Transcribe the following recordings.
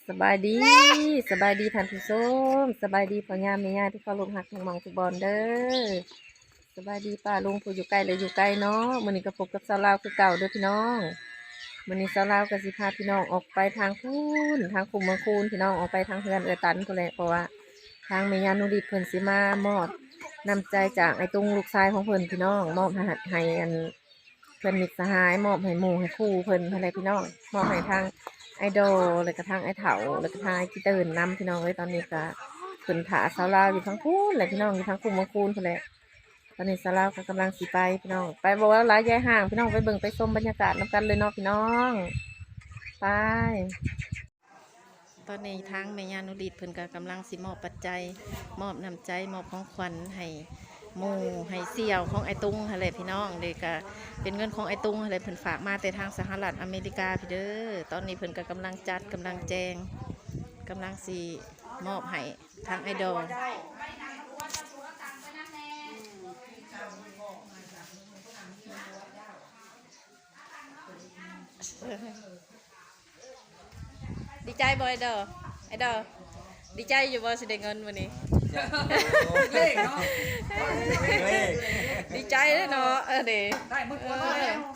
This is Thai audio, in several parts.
สบายดีสบายดีท่านผู้ชมสบายดีพ่อญาแม่ญาที่เขาลงหักลงหมองทุกบอลเด้อสบายดีป้าลุงผู้อยู่ไกลเลยอยู่ไกลเนาะมื้อนี้ก็พบกับสาวลาวคือเก่าเด้อพี่น้องมื้อนี้สาวลาวก็สิพาพี่น้องออกไปทางคูนทางคุมเมืองคูนพี่น้องออกไปทางเฮือนตันพุ่นแหละเพราะว่าทางแม่ญานุดิตเพิ่นสิมามอบนำใจจากไอ้ตุงลูกชายของเพิ่นพี่น้องมอบให้อันเพิ่นมิตรสหายมอบให้หมู่ให้คู่เพิ่นอะไรพี่น้องมอบให้ทางไอดอลแล้วก็ทางไอเถาแล้วก็ทางไอกีเตอร์นำพี่น้องเลยตอนนี้ก็ขึ้นถาสาวลาวอยู่ทั้งคูนเลยพี่น้องอยู่ทั้งคุมเมืองคูนพุ่นแหละตอนนี้สาวลาวก็กำลังสิไปพี่น้องไปบอกว่าหลายยายห่างพี่น้องไปเบิ่งไปชมบรรยากาศนำกันเลยเนาะพี่น้องไปตอนนี้ทางแม่ย่านุดิตเพิ่นก็กำลังสิมอบปัจจัยมอบน้ำใจมอบของขวัญให้หมู่ให้เสี่ยวของไอตุงอะไรพี่น้องเด็กก็เป็นเงินของไอตุงอะไรเพิ่นฝากมาแต่ทางสหรัฐอเมริกาพี่เด้อตอนนี้เพิ่นก็กำลังจัดกำลังแจงกำลังสิมอบให้ทางไอดอลดีใจบ่ไอดอลไอดอลดีใจอยู่บ่สิได้เงินวันนี้ดีใจเลยเนาะเด็ได้หมด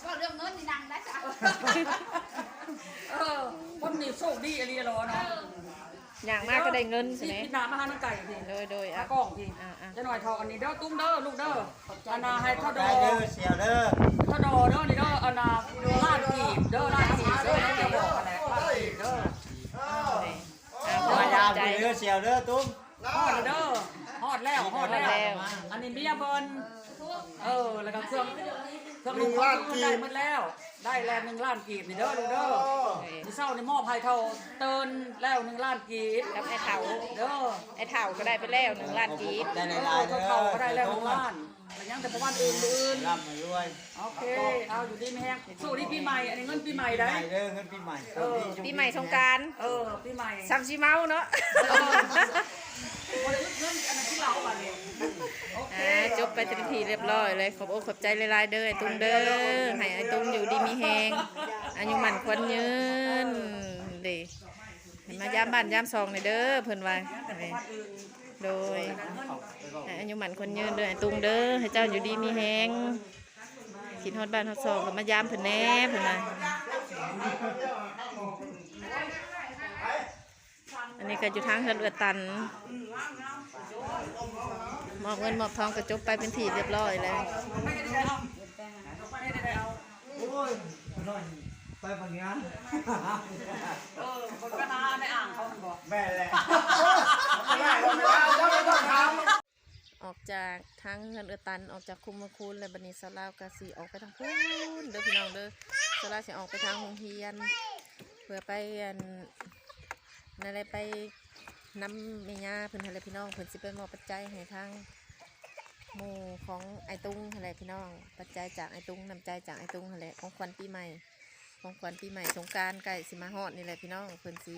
ก็เรื่องเงินนี่ดังได้จ้ะคนนี่โชคดีอะไรรอเนาะอย่างมากก็ได้เงินใช่ไหมพี่น้ำมาหาน้ำไก่พี่โดยกล้องพี่จะหน่อยทออันนี้เด้อตุ้มเด้อลูกเด้ออันนาให้ทอดอเสียวเด้อทอดอเด้อนี่เด้ออันนาลาดกีบเด้อลาดกีบเด้อเดี๋ยวบอกอะไรลาดกีบเด้อมายามเด้อเสียวเด้อตุ้มฮอดเด้อฮอดแล้วอันนี้เบียร์เบิร์นแล้วก็เครื่องลูกได้หมดแล้วได้แล้ว1,000,000 กีบนี่เด้อลูกเด้อที่เศร้าในหม้อไผ่เท่าเตินแล้ว1,000,000 กีบกับไอ้เถาเด้อไอ้เถาก็ได้ไปแล้ว1,000,000 กีบได้หลายๆเด้อเท่าก็ได้แล้ว1,000,000แต่ยังแต่ประมาณอื่นร่ำรวยโอเคเอาอยู่ดีไม่แห้งสู้ที่ปีใหม่อันนี้เงินปีใหม่ได้เด้อเงินปีใหม่ปีใหม่สงกรานต์ปีใหม่ซัมซีเมาเนาะจบไปเป็นทีเรียบร้อยเลยขอบอกขอบใจหลายๆเด้อไอ้ตุ้มเด้อให้ไอ้ตุ้มอยู่ดีมีแหงอายุหมันควันยืนเด้มายามบ้านยามซองในเด้อเพิ่นว่าโดยอายุหมันควันยืนเด้อไอ้ตุ้มเด้อให้เจ้าอยู่ดีมีแหงคิดฮอดบ้านฮอดซองก็มายามเพิ่นแน่เพิ่นว่าอันนี้ก็อยู่ทางเฮือนเอือตันมอบเงินมอบทองก็จบไปเป็นทีเรียบร้อยเลยไปฝั่งนี้คนก็นาในอ่างเขาบอกแม่เลยออกจากทางเฮือนเอือตันออกจากคุมเมืองคูนเลยบัดนี้สลาวกะสีออกไปทางคูนเด้อพี่น้องเด้อสลาวสิออกไปทางโรงเรียนเพื่อไปอะไรไปน้ำเมียเพิ่นอะไรพี่น้องเพิ่นสิไปมอบปัจจัยให้ทางหมู่ของไอตุงอะไรพี่น้องปัจจัยจากไอตุงนำใจจากไอตุงอะไรของขวัญปีใหม่ของขวัญปีใหม่สงกรานต์ใกล้สิมาฮอดนี่แหละพี่น้องเพิ่นสิ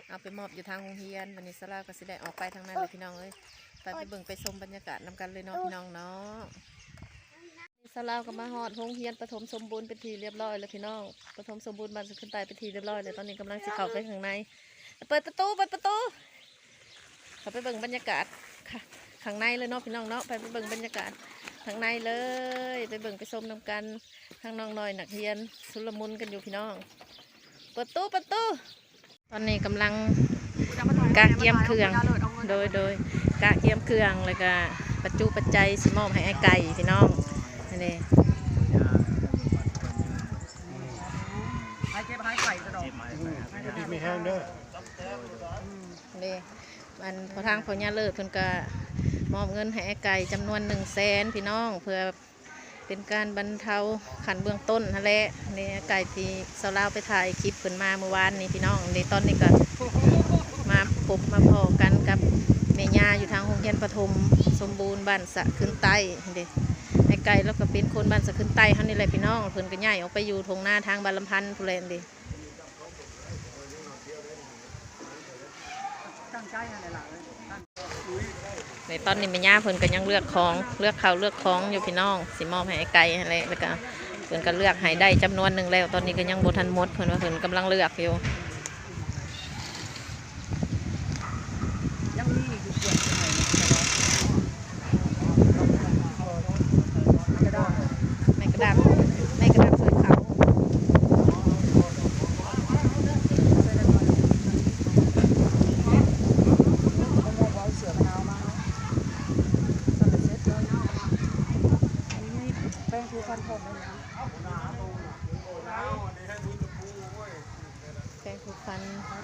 เอาไปมอบอยู่ทางโรงเรียนวันนี้สลาวก็สิได้ออกไปทางนั้นเลยพี่น้องเอ้ยไปเบิ่งไปชมบรรยากาศนำกันเลยเนาะพี่น้องเนาะสลาวก็มาฮอดโรงเรียนปฐมสมบูรณ์เป็นทีเรียบร้อยแล้วพี่น้องปฐมสมบูรณ์บ้านสุขขึ้นใต้เป็นทีเรียบร้อยเลยตอนนี้กำลังสิเข้าไปข้างในเปิดประตูเขาไปเบิ่งบรรยากาศค่ะข้างในเลยเนาะพี่น้องเนาะไปเบิ่งบรรยากาศข้างในเลยไปเบิ่งไปชมนำกันทางน้องน้อยนักเรียนสุลมุนกันอยู่พี่น้องประตูตอนนี้กำลังกางเกียมเครื่องโดยกางเกียมเครื่องแล้วก็ปัจจัยสิมอบให้ไอ้ไก่พี่น้องนี่ให้เก็บให้ไก่กระดองดีไม่แห้งเด้อนี่มันพอทางพญาเลิศเพิ่นก็มอบเงินให้ไอ้ไก่จำนวน100,000พี่น้องเพื่อเป็นการบรรเทาขันเบื้องต้นนั่นแหละนี่ไก่ที่สาวลาวไปถ่ายคลิปเพิ่นมาเมื่อวานนี้พี่น้องในตอนนี้ก็มาพบมาพอกันกับแม่ย่าอยู่ทางโรงเรียนปฐมสมบูรณ์บ้านสะขึ้นใต้เด็กไอ้ไก่แล้วก็เป็นคนบ้านสะขึ้นใต้เขานี่แหละพี่น้องเพิ่นก็ย้ายออกไปอยู่ทงหน้าทางบ้านลำพันธ์ทุเรศดิในตอนนี้แม่ย่าเพิ่นก็ยังเลือกข้าวเลือกของอยู่พี่น้องสิมอบให้ไอ้ไก่อะไรแล้วก็เพิ่นก็เลือกให้ได้จำนวนหนึ่งแล้วตอนนี้ก็ยังบ่ทันหมดเพิ่นว่าเพิ่นกำลังเลือกอยู่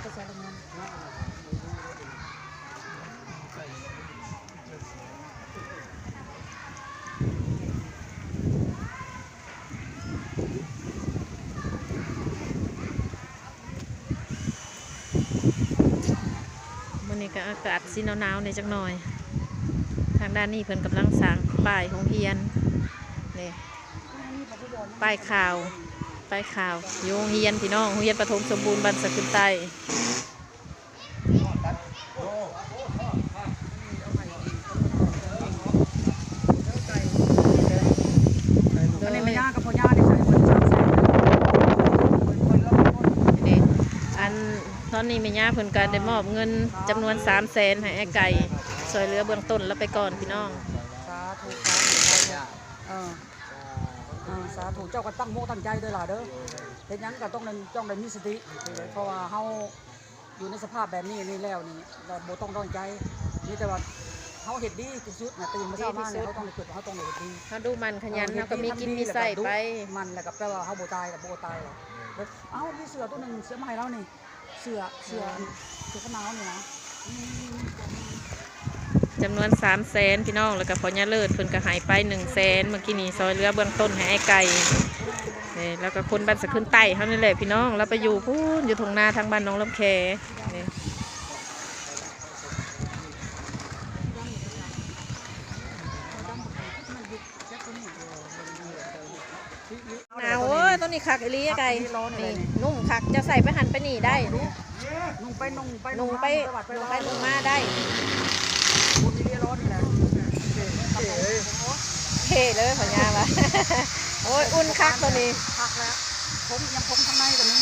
ไปใส่ลงมัน วันนี้ก็อากาศสีหนาวๆในจักหน่อย ทางด้านนี้เพิ่นกำลังสร้างป้ายโรงเรียนนี่ป้ายข่าวอยู่โรงเรียนพี่น้องโรงเรียนประถมสมบูรณ์บ้านสะขึ้นใต้อันนี้ไม่ยากกับพ่อย่าได้ใส่คน300,000นี่อันตอนนี้แม่ย่าเพิ่นก็ได้มอบเงินจำนวน300,000ให้ไอ้ไก่ช่วยเหลือเบื้องต้นแล้วไปก่อนพี่น้อง สาธุสาธุเจ้าก็ตั้งโมตั้งใจด้วยล่ะเด้อเห็นยังก็ต้องได้มีสติเพราะว่าเฮาอยู่ในสภาพแบบนี้นี่แล้วนี่เราโบต้องร้อนใจนี่แต่ว่าเฮาเฮ็ดดีที่สุดนะตื่นมาเช้ามาเนี่ยเขาต้องได้เกิดเขาต้องได้เฮ็ดดี เขาดูมันขยันเขาก็มีกินมีใส่ไป มันแล้วก็แปลว่าเฮาบ่ตายกับบ่ตายหรอกเอ้ามีเสือตัวนึงเสือมาให้เรานี่เสือขนาวนี่นะ จำนวน300,000พี่น้องแล้วก็พอย่าเลิศเพิ่นก็ใหายไป100,000เมื่อกี้นี้ซอยเรือเบื้องต้นให้ไอ้ไก่นี่แล้วก็คนบ้านสะขึ้นใต้เฮานี่แหละพี่น้องแล้วไปอยู่พูนอยู่ทงนาทางบ้านน้องลำแคนี่หนาวเว้ยต้นนี้คักอีหลีไอ้ไก่นี่นุ่มคักจะใส่ไปหันไปนี่ได้นี่ นุ่งไป นุ่งมาได้ คนที่เรียร้อนนี่แหละ เท่เลยพญาวะ โอ้ยอุ่นคักตัวนี้ พักแล้วผมยังผมข้างในกับนี้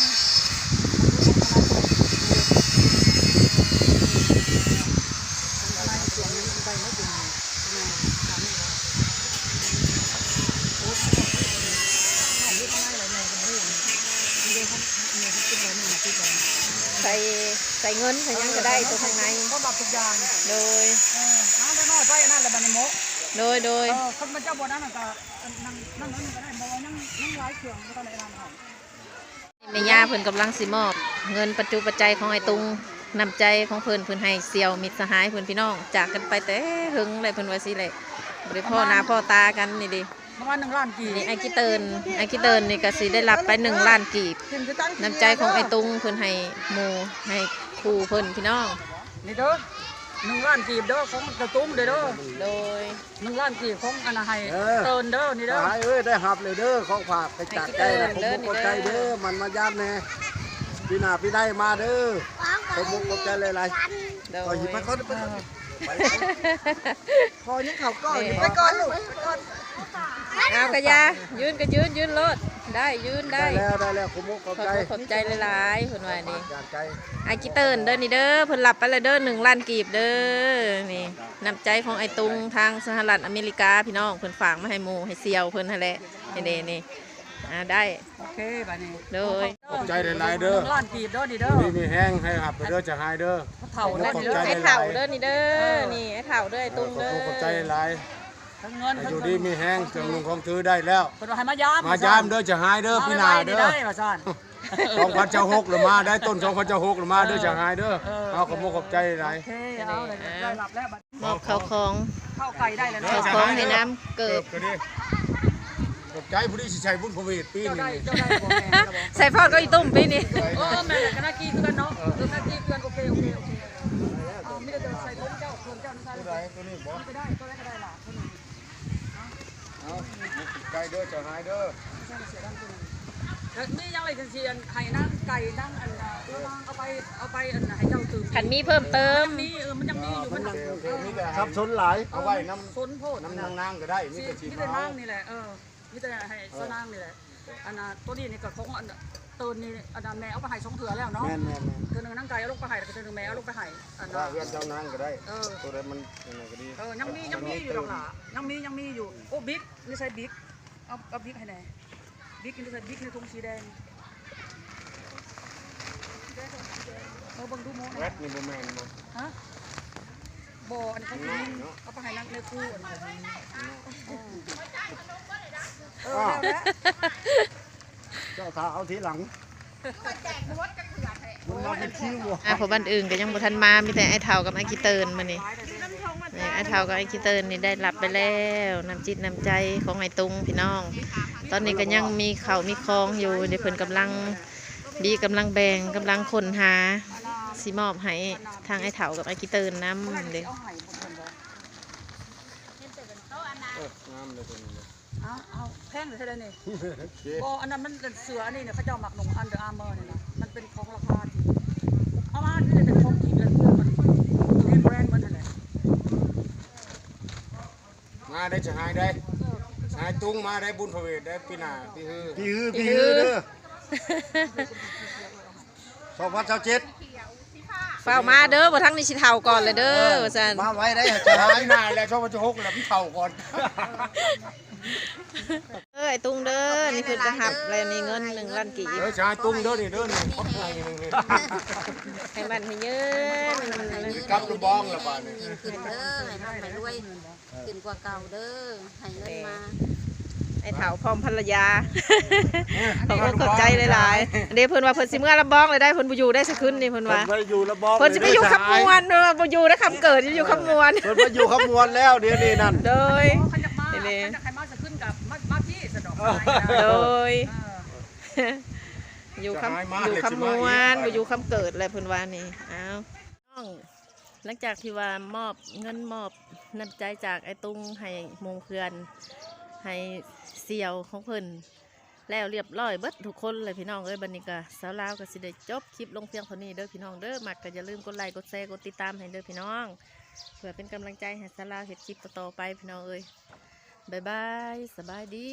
ข้างในเสียงยังไปไม่ถึงใส่เงินใส่ยังก็ได้ตัวข้างใน ก็รับทุกอย่าง โดย ได้น้อยไปนั่นแหละบันโม โดย คนมันเจ้าบ่นั้นก็นั่งก็ได้บอกว่านั่งหลายเครื่องก็ต้องได้ร้านเขา แม่ย่าเพิ่นกำลังสิมอบ เงินปัจจุปัจจัยของไอ้ตุงนำใจของเพิ่นให้เสี่ยวมิตรสหายเพิ่นพี่น้องจากกันไปแต่หึงเลยเพิ่นว่าสิเลยบ่ได้พ่อหน้าพ่อตากันนี่ดิ ประมาณ1 ล้านกี่ นี่ไอ้กิเตินนี่ก็สิได้รับไป1 ล้านกีบน้ำใจของไอ้ตุงเพิ่นให้หมู่ให้ครูเพิ่นพี่น้อง นี่เด้อ1 ล้านกีบเด้อของกระตุ้มเด้อ โดย 1 ล้านกีบของอันให้เตินเด้อนี่เด้อ หายได้หับเลยเด้อของฝากไปจากใจนะผมมุกใจเด้อมันมาย่ำแน่พี่หน้าพี่ได้มาเด้อผมมุกใจเลยไร โด ต่อย ย ไปก่อนพอยังเขาก็ไปก่อนลูก เอากระยายืนก็ยืนรถได้ยืนได้ ได้แล้วผมมุก ขอบ ใจ ใจหลายๆเพิ่นว่านี่ จากใจ ไอ้กิเตินเด้อนี่เด้อเพิ่นรับไปเลยเด้อ1 ล้านกีบเด้อนี่น้ำใจของไอ้ตุงทางสหรัฐอเมริกาพี่น้องเพิ่นฝากมาให้หมู่ให้เซียวเพิ่นนั่นแหละนี่ได้ โอเคบัดนี้ เลย ขอบใจหลายๆเด้อ 1 ล้านกีบเด้อนี่เด้อ นี่มีแห้งให้หับไปเด้อจะหายเด้อ เฒ่าแล้วนี่เด้อ ไอ้เฒ่าเด้อนี่เด้อนี่ไอ้เฒ่าเด้อไอ้ตุงเด้อ ขอบใจหลาย ทั้งเงินทั้ง อยู่ดีมีแห้งจังลุงของถือได้แล้ว เพิ่นว่าให้มายาม มาย้ำเด้อจะหายเด้อพี่นาเด้อ ได้ว่าซั่น 2,006หรือมาได้ต้น2,006หรือมาเด้อจะหายเด้อเอาขอบมุกขอบใจหลาย โอเคเอาเลยได้รับแล้วบัด มอบข้าวของ ข้าวไก่ได้แล้ว ข้าว เนาะ ของให้น้ำเกิบ ก็ดีขอบใจผู้ที่สิใช้บุญพระเวทปี เจ้า นี้ ได้บ่แม่ครับบ่ ใส่พอดก็อีตุ้มปีนี่ แม่ก็น่ากี้คือกันเนาะน่ากี้คือกันโอเคเอาไม่ได้จะใส่ถุงเจ้าเครื่องเจ้านี่ใส่ ตัวใดตัวนี้บ่ ก็ได้ก็ได้ล่ะเท่านั้น เอาไก่เด้อจะหายเด้อ นี่ยังไรกันเชียนให้นั่งไก่นั่งอันเอาไปอันให้เจ้าตื่น ขันมีเพิ่มเติม มีมันยังมีอยู่มัน ครับสนหลายเอาไว้น้ สนโพด ำนางก็ได้มีแต่สี มีแต่ ขาว นั่งนี่แหละมีแต่ให้สนางนี่แหละอันตัวนี้นี่ก็ของอันตื่นนี่อันแม่เอาไปให้2 เถื่อแล้วเนาะ แม่น เถื่อนึงนั่งไก่เอาลงไปให้แล้วก็เถื่อนึงแม่เอาลงไปให้อัน ว่าเวียนเจ้านางก็ได้ตัวใดมันยังไงก็ดี ยังมีอยู่หรอกล่ะยังมีอยู่โอ้บิ๊กนี่ใส่บิ๊กเอาบิ๊กให้ไหนบิ๊กนี่ใส่บิ๊กในถุงสีแดงบังดูโม แวดนี่บ่แม่นบ่ ฮะบ่อันนี้เขากินเอาไปให้นักในคู่อันนี้แล้ว เจ้าทาเอาทีหลัง แจกรถจะเถื่อน มันมาเป็นคิวบ่ เพราะบ้านอื่นก็ยังบ่ทันมามีแต่ไอ้เฒ่ากับไอ้ขี้เตินมานี่ไอ้เฒ่ากับไอ้ขี้เตินนี่ได้รับไปแล้วน้ำจิตน้ำใจของไอ้ตุงพี่น้อง ตอนนี้ก็ยังมีข้าวมีคองอยู่เดี๋ยวเพิ่นกำลังแบ่งกำลังค้นหาสิมอบให้ทางไอ้เฒ่ากับไอ้ขี้เตินนำเด้ งามเลยตัวนี้ เอาแพงหรือเท่าไรนี่โอ้อันนั้นมันเป็นเสืออันนี้เนี่ยเขาเจ้าหมักหนงอันเดอร์อาร์เมอร์เนี่ยนะมันเป็นของราคาที่เอามาที่เป็นของที่เป็นนี่แบรนด์มันอะไร มาได้จะหายได้หายตุ้งมาได้บุญพระเวทได้ปีหน้าพี่ฮือ พี่ฮือเด้อ2027 เฝ้ามาเด้อบ่ทั้งนี้สิเฒ่าก่อนเลยเด้อว่าซั่น มาไว้ได้ จะ จะ หา หาย ยหน้าแล้วชอบจะหกแล้วพี่เข่าก่อน ไอ้ตุงเด้อนี่คือจะหับแล้วนี่เงิน1 ล้านกีบ ชายตุ้งเด้อนี่เด้อนี่ขอบใจนึง ให้มันให้เยิน กับลูกบ้องละบาดนี่ ขึ้นเด้อให้ร่ำให้รวยขึ้นกว่าเก่าเด้อให้เงินมา ไอ้เฒ่าพร้อมภรรยาเขาก็เข้าใจหลายๆเดี๋ยวเพิ่นว่าเพิ่นสิเมื่อลำบองเลยได้เพิ่นบ่อยู่ได้สักคืนนี่เพิ่นว่า เพิ่นมาอยู่ระบอบ เพิ่นสิไปอยู่คำมวนเพิ่นว่าบ่อยู่ได้คำเกิดสิอยู่คำมวน เพิ่นมาอยู่ขบวนแล้วเดี๋ยวนี้นั่น โดย ขันจากมาขันจากใครมาจะขึ้นกับมาที่สะดอก โดยอยู่คำมวนบ่อยู่คำเกิดอะไรเพิ่นว่านี่อ้าวหลังจากที่ว่ามอบเงินมอบน้ำใจจากไอ้ตุงให้หมู่เพื่อนให้เสี่ยวของเพิ่นแล้วเรียบร้อยเบิดทุกคนเลยพี่น้องเอ้ยบัดนี้ก็สาวลาวก็สิได้จบคลิปลงเพียงเท่านี้เด้อพี่น้องเด้อมักก็อย่าลืมกดไลค์กดแชร์กดติดตามให้เด้อพี่น้องเพื่อเป็นกำลังใจให้สาวลาวเฮ็ดคลิปต่อๆไปพี่น้องเอ้ยบ๊ายบายสบายดี